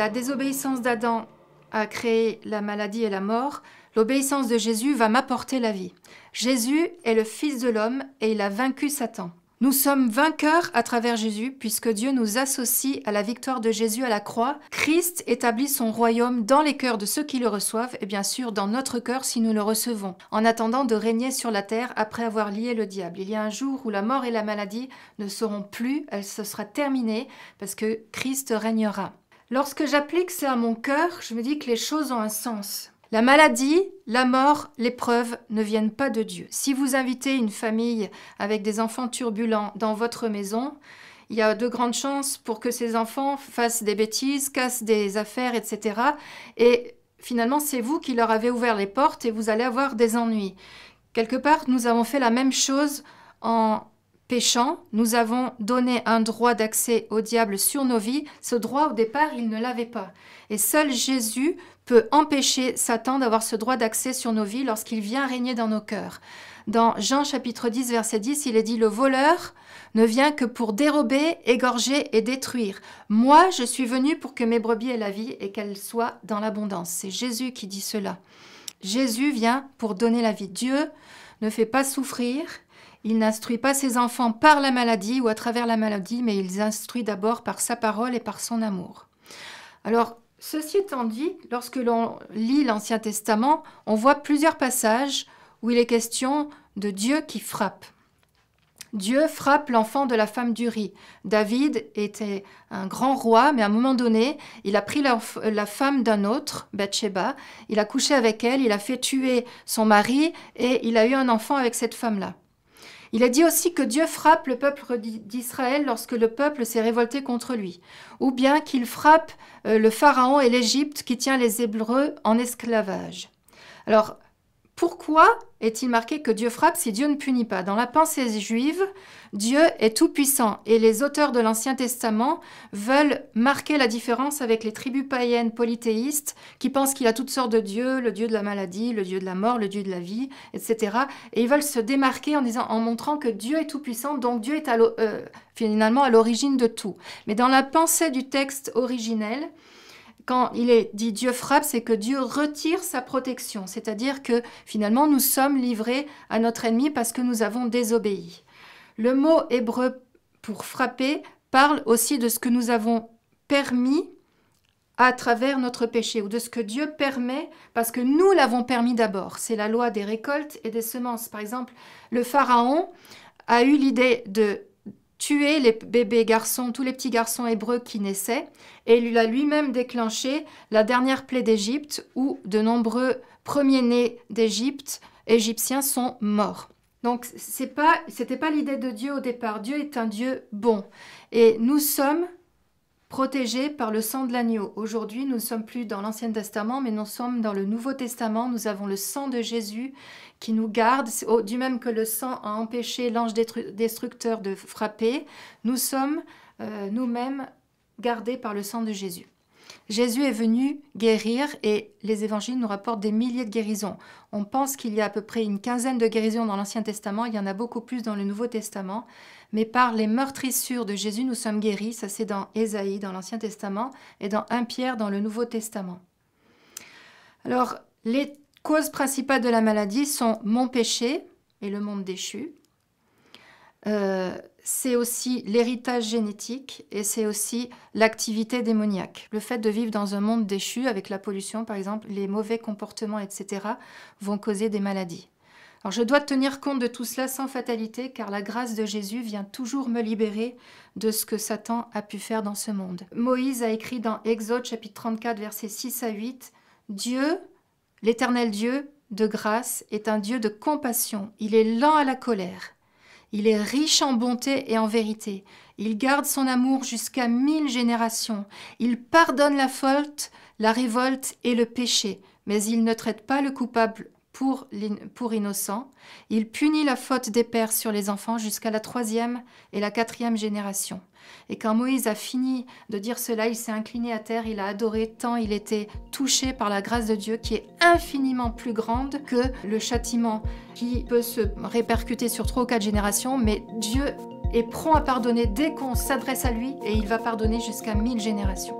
la désobéissance d'Adam a créé la maladie et la mort, l'obéissance de Jésus va m'apporter la vie. Jésus est le Fils de l'homme et il a vaincu Satan. Nous sommes vainqueurs à travers Jésus puisque Dieu nous associe à la victoire de Jésus à la croix. Christ établit son royaume dans les cœurs de ceux qui le reçoivent et bien sûr dans notre cœur si nous le recevons, en attendant de régner sur la terre après avoir lié le diable. Il y a un jour où la mort et la maladie ne seront plus, se sera terminée parce que Christ régnera. Lorsque j'applique ça à mon cœur, je me dis que les choses ont un sens. La maladie, la mort, l'épreuve ne viennent pas de Dieu. Si vous invitez une famille avec des enfants turbulents dans votre maison, il y a de grandes chances pour que ces enfants fassent des bêtises, cassent des affaires, etc. Et finalement, c'est vous qui leur avez ouvert les portes et vous allez avoir des ennuis. Quelque part, nous avons fait la même chose en péchant. Nous avons donné un droit d'accès au diable sur nos vies. Ce droit, au départ, il ne l'avait pas. Et seul Jésus peut empêcher Satan d'avoir ce droit d'accès sur nos vies lorsqu'il vient régner dans nos cœurs. Dans Jean chapitre 10, verset 10, il est dit « Le voleur ne vient que pour dérober, égorger et détruire. Moi, je suis venu pour que mes brebis aient la vie et qu'elles soient dans l'abondance. » C'est Jésus qui dit cela. Jésus vient pour donner la vie. Dieu ne fait pas souffrir. Il n'instruit pas ses enfants par la maladie ou à travers la maladie, mais il les instruit d'abord par sa parole et par son amour. Alors, ceci étant dit, lorsque l'on lit l'Ancien Testament, on voit plusieurs passages où il est question de Dieu qui frappe. Dieu frappe l'enfant de la femme d'Uri. David était un grand roi, mais à un moment donné, il a pris la femme d'un autre, Bathsheba, il a couché avec elle, il a fait tuer son mari et il a eu un enfant avec cette femme-là. Il a dit aussi que Dieu frappe le peuple d'Israël lorsque le peuple s'est révolté contre lui, ou bien qu'il frappe le Pharaon et l'Égypte qui tient les Hébreux en esclavage. Alors, pourquoi est-il marqué que Dieu frappe si Dieu ne punit pas? Dans la pensée juive, Dieu est tout-puissant et les auteurs de l'Ancien Testament veulent marquer la différence avec les tribus païennes polythéistes qui pensent qu'il y a toutes sortes de dieux, le dieu de la maladie, le dieu de la mort, le dieu de la vie, etc. Et ils veulent se démarquer en montrant que Dieu est tout-puissant, donc Dieu est finalement à l'origine de tout. Mais dans la pensée du texte originel, quand il est dit Dieu frappe, c'est que Dieu retire sa protection. C'est-à-dire que finalement, nous sommes livrés à notre ennemi parce que nous avons désobéi. Le mot hébreu pour frapper parle aussi de ce que nous avons permis à travers notre péché ou de ce que Dieu permet parce que nous l'avons permis d'abord. C'est la loi des récoltes et des semences. Par exemple, le Pharaon a eu l'idée de tuer les bébés garçons, tous les petits garçons hébreux qui naissaient, et il a lui-même déclenché la dernière plaie d'Égypte où de nombreux premiers-nés d'Égypte, égyptiens, sont morts. Donc, c'était pas l'idée de Dieu au départ. Dieu est un Dieu bon. Et nous sommes protégés par le sang de l'agneau. Aujourd'hui, nous ne sommes plus dans l'Ancien Testament, mais nous sommes dans le Nouveau Testament. Nous avons le sang de Jésus qui nous garde, du même que le sang a empêché l'ange destructeur de frapper. Nous sommes nous-mêmes gardés par le sang de Jésus. Jésus est venu guérir et les évangiles nous rapportent des milliers de guérisons. On pense qu'il y a à peu près une quinzaine de guérisons dans l'Ancien Testament, il y en a beaucoup plus dans le Nouveau Testament. Mais par les meurtrissures de Jésus, nous sommes guéris. Ça, c'est dans Ésaïe, dans l'Ancien Testament, et dans 1 Pierre, dans le Nouveau Testament. Alors, les causes principales de la maladie sont mon péché et le monde déchu. C'est aussi l'héritage génétique et c'est aussi l'activité démoniaque. Le fait de vivre dans un monde déchu avec la pollution, par exemple, les mauvais comportements, etc., vont causer des maladies. Alors je dois tenir compte de tout cela sans fatalité car la grâce de Jésus vient toujours me libérer de ce que Satan a pu faire dans ce monde. Moïse a écrit dans Exode chapitre 34 versets 6 à 8 « Dieu, l'éternel Dieu de grâce, est un Dieu de compassion. Il est lent à la colère. Il est riche en bonté et en vérité. Il garde son amour jusqu'à 1000 générations. Il pardonne la faute, la révolte et le péché, mais il ne traite pas le coupable pour innocent. Il punit la faute des pères sur les enfants jusqu'à la 3e et la 4e génération. » Et quand Moïse a fini de dire cela, il s'est incliné à terre, il a adoré tant il était touché par la grâce de Dieu qui est infiniment plus grande que le châtiment qui peut se répercuter sur 3 ou 4 générations, mais Dieu est prompt à pardonner dès qu'on s'adresse à lui et il va pardonner jusqu'à 1000 générations.